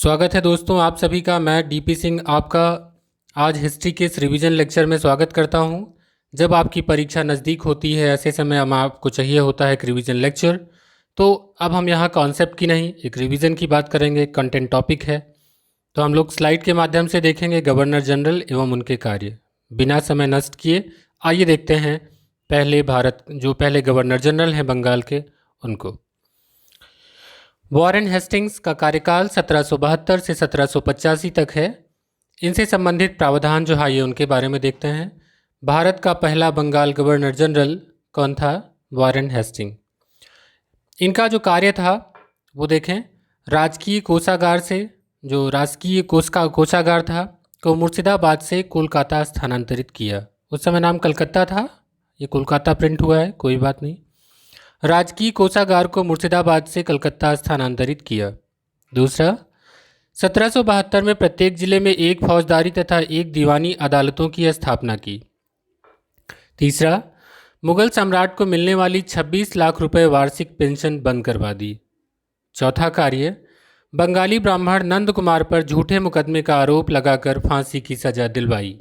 स्वागत है दोस्तों आप सभी का। मैं डीपी सिंह आपका आज हिस्ट्री के इस रिवीजन लेक्चर में स्वागत करता हूं। जब आपकी परीक्षा नज़दीक होती है ऐसे समय हम आपको चाहिए होता है एक रिवीजन लेक्चर। तो अब हम यहां कॉन्सेप्ट की नहीं एक रिवीजन की बात करेंगे। कंटेंट टॉपिक है तो हम लोग स्लाइड के माध्यम से देखेंगे गवर्नर जनरल एवं उनके कार्य। बिना समय नष्ट किए आइए देखते हैं पहले गवर्नर जनरल हैं बंगाल के उनको। वॉरेन हेस्टिंग्स का कार्यकाल 1772 से 1785 तक है। इनसे संबंधित प्रावधान जो है ये उनके बारे में देखते हैं। भारत का पहला बंगाल गवर्नर जनरल कौन था? Warren Hasting. इनका जो कार्य था वो देखें, राजकीय कोषागार से जो राजकीय कोषागार था को मुर्शिदाबाद से कोलकाता स्थानांतरित किया। उस समय नाम कलकत्ता था, ये कोलकाता प्रिंट हुआ है, कोई बात नहीं। राजकीय कोषागार को मुर्शिदाबाद से कलकत्ता स्थानांतरित किया। दूसरा, 1772 में प्रत्येक जिले में एक फौजदारी तथा एक दीवानी अदालतों की स्थापना की। तीसरा, मुगल सम्राट को मिलने वाली 26 लाख रुपए वार्षिक पेंशन बंद करवा दी। चौथा कार्य, बंगाली ब्राह्मण नंद कुमार पर झूठे मुकदमे का आरोप लगाकर फांसी की सजा दिलवाई।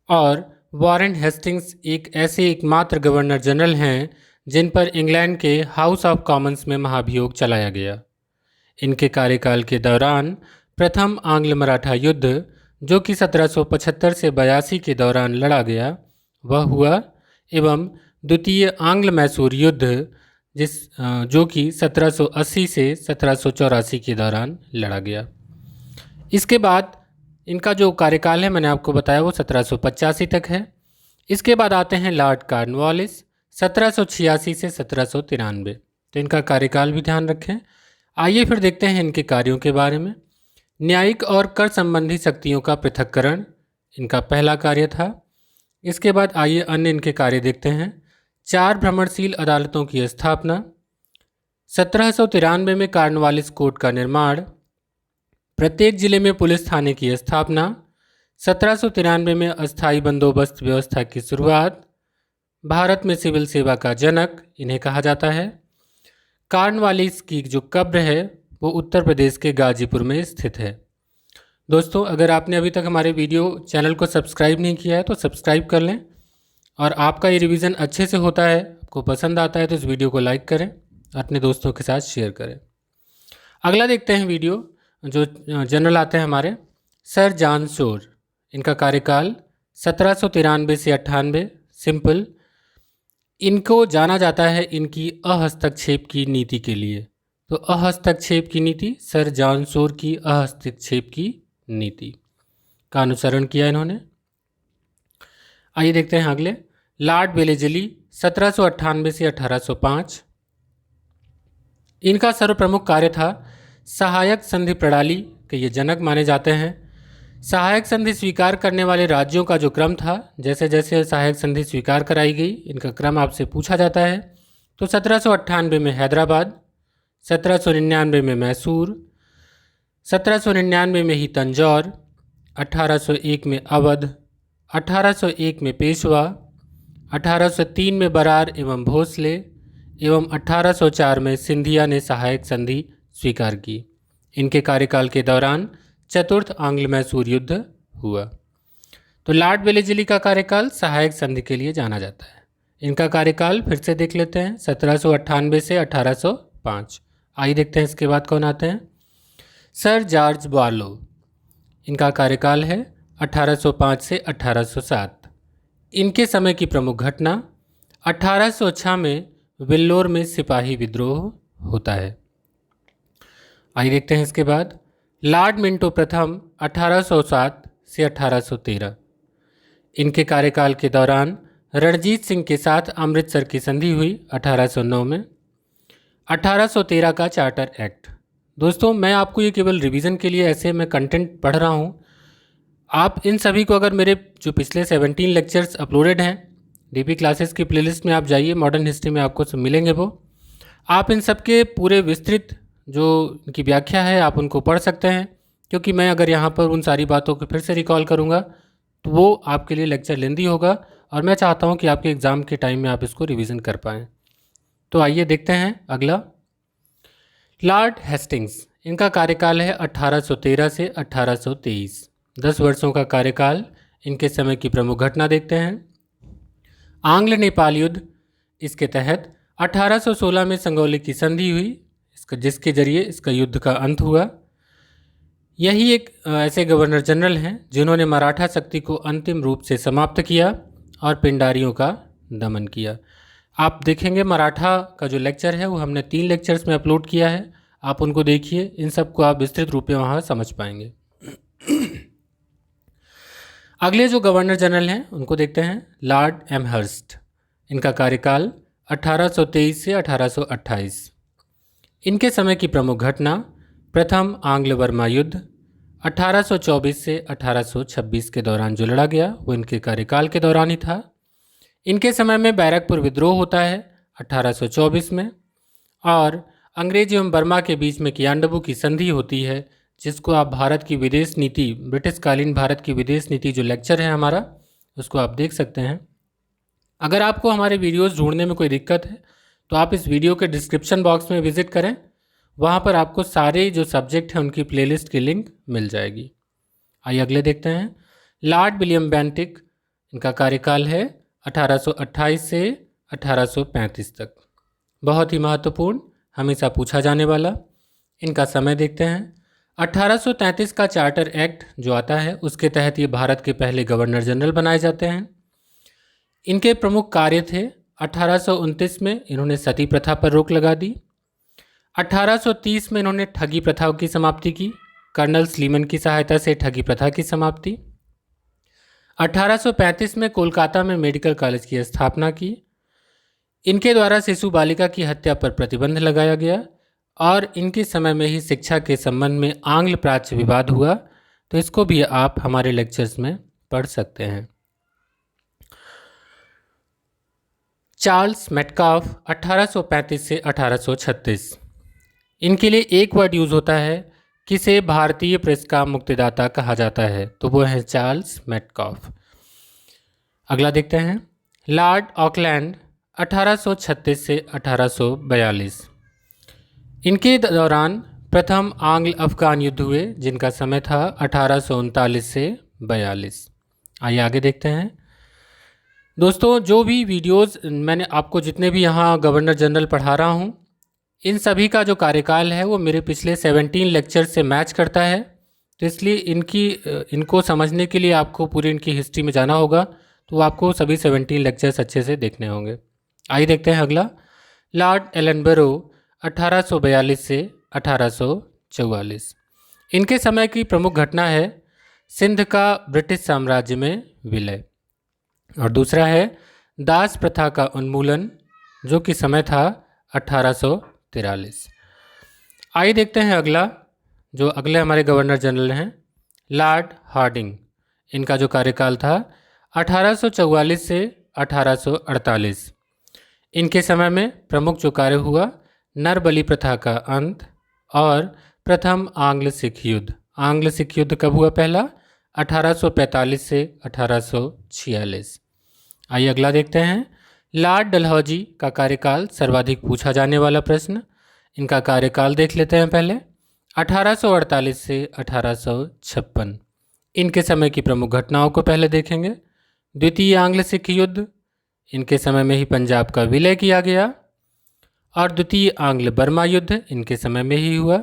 और वॉरेन हेस्टिंग्स एक ऐसे एकमात्र गवर्नर जनरल हैं जिन पर इंग्लैंड के हाउस ऑफ कॉमन्स में महाभियोग चलाया गया। इनके कार्यकाल के दौरान प्रथम आंग्ल मराठा युद्ध जो कि 1775 से 82 के दौरान लड़ा गया वह हुआ एवं द्वितीय आंग्ल मैसूर युद्ध जो कि 1780 से 1784 के दौरान लड़ा गया। इसके बाद इनका जो कार्यकाल है मैंने आपको बताया वो 1785 तक है। इसके बाद आते हैं लॉर्ड कॉर्नवालिस 1786 से 1793। तो इनका कार्यकाल भी ध्यान रखें। आइए फिर देखते हैं इनके कार्यों के बारे में। न्यायिक और कर संबंधी शक्तियों का पृथक्करण इनका पहला कार्य था। इसके बाद आइए अन्य इनके कार्य देखते हैं। 4 भ्रमणशील अदालतों की स्थापना, 1793 में कॉर्नवालिस कोर्ट का निर्माण, प्रत्येक जिले में पुलिस थाने की स्थापना, 1793 में अस्थायी बंदोबस्त व्यवस्था की शुरुआत, भारत में सिविल सेवा का जनक इन्हें कहा जाता है। कॉर्नवालिस की जो कब्र है वो उत्तर प्रदेश के गाजीपुर में स्थित है। दोस्तों अगर आपने अभी तक हमारे वीडियो चैनल को सब्सक्राइब नहीं किया है तो सब्सक्राइब कर लें, और आपका ये रिवीजन अच्छे से होता है, आपको पसंद आता है तो इस वीडियो को लाइक करें, अपने दोस्तों के साथ शेयर करें। अगला देखते हैं वीडियो जो जनरल आते हैं हमारे सर जॉन शोर। इनका कार्यकाल 1793 से 98। सिंपल, इनको जाना जाता है इनकी अहस्तक्षेप की नीति के लिए। तो अहस्तक्षेप की नीति, सर जॉन शोर की अहस्तक्षेप की नीति का अनुसरण किया इन्होंने। आइए देखते हैं अगले लॉर्ड वेलेजली 1798 से 1805। इनका सर्वप्रमुख कार्य था सहायक संधि प्रणाली के ये जनक माने जाते हैं। सहायक संधि स्वीकार करने वाले राज्यों का जो क्रम था, जैसे जैसे सहायक संधि स्वीकार कराई गई इनका क्रम आपसे पूछा जाता है। तो 1798 में हैदराबाद, 1799 में मैसूर, 1799 में ही तंजौर, 1801 में अवध, 1801 में पेशवा, 1803 में बरार एवं भोसले एवं 1804 में सिंधिया ने सहायक संधि स्वीकार की। इनके कार्यकाल के दौरान चतुर्थ आंग्ल मैसूर युद्ध हुआ। तो लॉर्ड वेलेजली का कार्यकाल सहायक संधि के लिए जाना जाता है। इनका कार्यकाल फिर से देख लेते हैं 1798 से 1805। आइए देखते हैं इसके बाद कौन आते हैं। Sir George Barlow. इनका कार्यकाल है 1805 से 1807। इनके समय की प्रमुख घटना 1806 में वेल्लोर में सिपाही विद्रोह होता है। आइए देखते हैं इसके बाद लॉर्ड मिंटो प्रथम 1807 से 1813। इनके कार्यकाल के दौरान रणजीत सिंह के साथ अमृतसर की संधि हुई 1809 में। 1813 का चार्टर एक्ट। दोस्तों मैं आपको ये केवल रिवीजन के लिए ऐसे मैं कंटेंट पढ़ रहा हूँ। आप इन सभी को अगर मेरे जो पिछले 17 लेक्चर्स अपलोडेड हैं डीपी क्लासेस की प्लेलिस्ट में आप जाइए, मॉडर्न हिस्ट्री में आपको सब मिलेंगे। वो आप इन सब के पूरे विस्तृत जो इनकी व्याख्या है आप उनको पढ़ सकते हैं, क्योंकि मैं अगर यहाँ पर उन सारी बातों को फिर से रिकॉल करूँगा तो वो आपके लिए लेक्चर लेंदी होगा, और मैं चाहता हूँ कि आपके एग्ज़ाम के टाइम में आप इसको रिवीजन कर पाएँ। तो आइए देखते हैं अगला लॉर्ड हेस्टिंग्स। इनका कार्यकाल है 1813 से 1823। 10 वर्षों का कार्यकाल। इनके समय की प्रमुख घटना देखते हैं। आंग्ल नेपाल युद्ध, इसके तहत 1816 में संगौली की संधि हुई, जिसके जरिए इसका युद्ध का अंत हुआ। यही एक ऐसे गवर्नर जनरल हैं जिन्होंने मराठा शक्ति को अंतिम रूप से समाप्त किया और पिंडारियों का दमन किया। आप देखेंगे मराठा का जो लेक्चर है वो हमने 3 लेक्चर्स में अपलोड किया है, आप उनको देखिए, इन सब को आप विस्तृत रूप में वहाँ समझ पाएंगे। अगले जो गवर्नर जनरल हैं उनको देखते हैं, लॉर्ड एमहर्स्ट। इनका कार्यकाल 1823 से 1828। इनके समय की प्रमुख घटना, प्रथम आंग्ल बर्मा युद्ध 1824 से 1826 के दौरान जो लड़ा गया वो इनके कार्यकाल के दौरान ही था। इनके समय में बैरकपुर विद्रोह होता है 1824 में, और अंग्रेज एवं बर्मा के बीच में कियांडबू की संधि होती है, जिसको आप भारत की विदेश नीति, ब्रिटिश कालीन भारत की विदेश नीति जो लेक्चर है हमारा, उसको आप देख सकते हैं। अगर आपको हमारे वीडियोस ढूंढने में कोई दिक्कत है तो आप इस वीडियो के डिस्क्रिप्शन बॉक्स में विजिट करें, वहाँ पर आपको सारे जो सब्जेक्ट हैं उनकी प्लेलिस्ट की लिंक मिल जाएगी। आइए अगले देखते हैं, लॉर्ड विलियम बेंटिक। इनका कार्यकाल है 1828 से 1835 तक। बहुत ही महत्वपूर्ण, हमेशा पूछा जाने वाला। इनका समय देखते हैं, 1833 का चार्टर एक्ट जो आता है उसके तहत ये भारत के पहले गवर्नर जनरल बनाए जाते हैं। इनके प्रमुख कार्य थे, 1829 में इन्होंने सती प्रथा पर रोक लगा दी। 1830 में इन्होंने ठगी प्रथा की समाप्ति की, कर्नल स्लीमन की सहायता से ठगी प्रथा की समाप्ति। 1835 में कोलकाता में मेडिकल कॉलेज की स्थापना की। इनके द्वारा शिशु बालिका की हत्या पर प्रतिबंध लगाया गया, और इनके समय में ही शिक्षा के संबंध में आंग्ल प्राच्य विवाद हुआ, तो इसको भी आप हमारे लेक्चर्स में पढ़ सकते हैं। चार्ल्स मेटकाफ 1835 से 1836। इनके लिए एक वर्ड यूज़ होता है, किसे भारतीय प्रेस का मुक्तिदाता कहा जाता है, तो वो है चार्ल्स मेटकाफ। अगला देखते हैं, लॉर्ड ऑकलैंड 1836 से 1842। इनके दौरान प्रथम आंग्ल अफगान युद्ध हुए, जिनका समय था 1839 से 42। आइए आगे देखते हैं। दोस्तों, जो भी वीडियोस मैंने आपको, जितने भी यहाँ गवर्नर जनरल पढ़ा रहा हूँ, इन सभी का जो कार्यकाल है वो मेरे पिछले 17 लेक्चर से मैच करता है, तो इसलिए इनको समझने के लिए आपको पूरी इनकी हिस्ट्री में जाना होगा, तो आपको सभी 17 लेक्चर्स अच्छे से देखने होंगे। आइए देखते हैं अगला, लॉर्ड एलनबरो 1842 से 1844। इनके समय की प्रमुख घटना है सिंध का ब्रिटिश साम्राज्य में विलय, और दूसरा है दास प्रथा का उन्मूलन, जो कि समय था 1843। आइए देखते हैं अगला, जो अगले हमारे गवर्नर जनरल हैं, लॉर्ड हार्डिंग। इनका जो कार्यकाल था 1844 से 1848। इनके समय में प्रमुख जो कार्य हुआ, नरबली प्रथा का अंत और प्रथम आंग्ल सिख युद्ध। आंग्ल सिख युद्ध कब हुआ पहला? 1845 से 1846। आइए अगला देखते हैं, लॉर्ड डलहौजी का कार्यकाल सर्वाधिक पूछा जाने वाला प्रश्न। इनका कार्यकाल देख लेते हैं पहले, 1848 से 1856। इनके समय की प्रमुख घटनाओं को पहले देखेंगे। द्वितीय आंग्ल सिख युद्ध, इनके समय में ही पंजाब का विलय किया गया, और द्वितीय आंग्ल बर्मा युद्ध इनके समय में ही हुआ,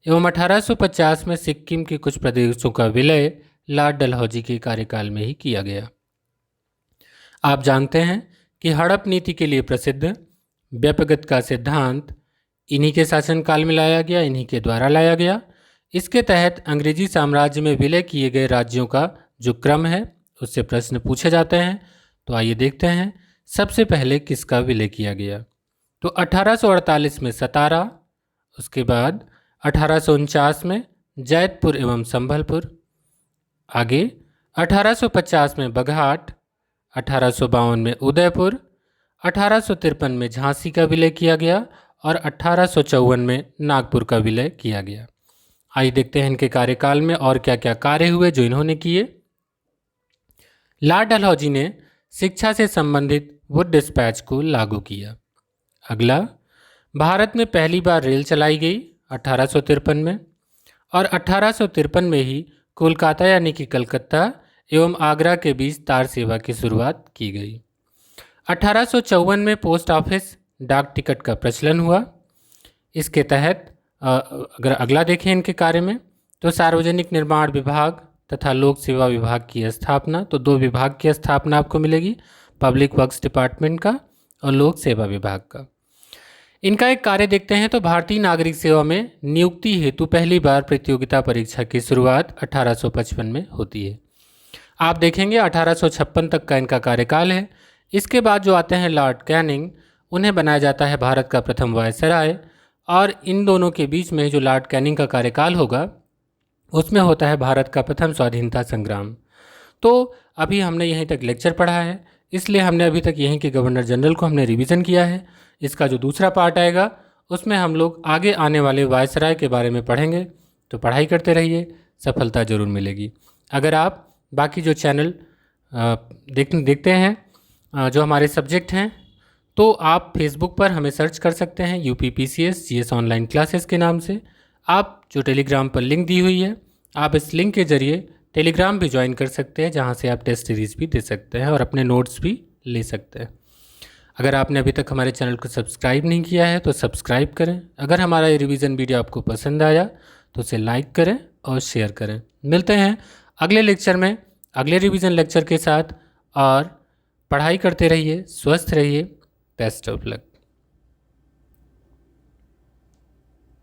एवं 1850 में सिक्किम के कुछ प्रदेशों का विलय लॉर्ड डलहौजी के कार्यकाल में ही किया गया। आप जानते हैं कि हड़प नीति के लिए प्रसिद्ध व्यपगत का सिद्धांत इन्हीं के शासनकाल में लाया गया, इन्हीं के द्वारा लाया गया। इसके तहत अंग्रेजी साम्राज्य में विलय किए गए राज्यों का जो क्रम है उससे प्रश्न पूछे जाते हैं। तो आइए देखते हैं, सबसे पहले किसका विलय किया गया। तो 1848 में सतारा, उसके बाद 1849 में जैतपुर एवं संभलपुर, आगे 1850 में बघाट, 1852 में उदयपुर, 1853 में झांसी का विलय किया गया और 1854 में नागपुर का विलय किया गया। आइए देखते हैं इनके कार्यकाल में और क्या क्या कार्य हुए जो इन्होंने किए। लॉर्ड डलहौजी ने शिक्षा से संबंधित वुड डिस्पैच को लागू किया। अगला, भारत में पहली बार रेल चलाई गई 1853 में। और 1853 में ही कोलकाता यानी कि कलकत्ता एवं आगरा के बीच तार सेवा की शुरुआत की गई। 1854 में पोस्ट ऑफिस डाक टिकट का प्रचलन हुआ। इसके तहत अगर अगला देखें इनके कार्य में, तो सार्वजनिक निर्माण विभाग तथा लोक सेवा विभाग की स्थापना, तो 2 विभाग की स्थापना आपको मिलेगी, पब्लिक वर्क्स डिपार्टमेंट का और लोक सेवा विभाग का। इनका एक कार्य देखते हैं, तो भारतीय नागरिक सेवा में नियुक्ति हेतु पहली बार प्रतियोगिता परीक्षा की शुरुआत 1855 में होती है। आप देखेंगे 1856 तक का इनका कार्यकाल है। इसके बाद जो आते हैं लॉर्ड कैनिंग, उन्हें बनाया जाता है भारत का प्रथम वायसराय, और इन दोनों के बीच में जो लॉर्ड कैनिंग का कार्यकाल होगा उसमें होता है भारत का प्रथम स्वाधीनता संग्राम। तो अभी हमने यहीं तक लेक्चर पढ़ा है, इसलिए हमने अभी तक यहीं के गवर्नर जनरल को हमने रिवीजन किया है। इसका जो दूसरा पार्ट आएगा उसमें हम लोग आगे आने वाले वायसराय के बारे में पढ़ेंगे। तो पढ़ाई करते रहिए, सफलता ज़रूर मिलेगी। अगर आप बाकी जो चैनल देखते हैं जो हमारे सब्जेक्ट हैं, तो आप फेसबुक पर हमें सर्च कर सकते हैं UPPCS GS ऑनलाइन क्लासेस के नाम से। आप जो टेलीग्राम पर लिंक दी हुई है, आप इस लिंक के ज़रिए टेलीग्राम भी ज्वाइन कर सकते हैं, जहां से आप टेस्ट सीरीज़ भी दे सकते हैं और अपने नोट्स भी ले सकते हैं। अगर आपने अभी तक हमारे चैनल को सब्सक्राइब नहीं किया है तो सब्सक्राइब करें। अगर हमारा ये रिवीजन वीडियो आपको पसंद आया तो उसे लाइक करें और शेयर करें। मिलते हैं अगले लेक्चर में अगले रिवीजन लेक्चर के साथ, और पढ़ाई करते रहिए, स्वस्थ रहिए। Best of luck.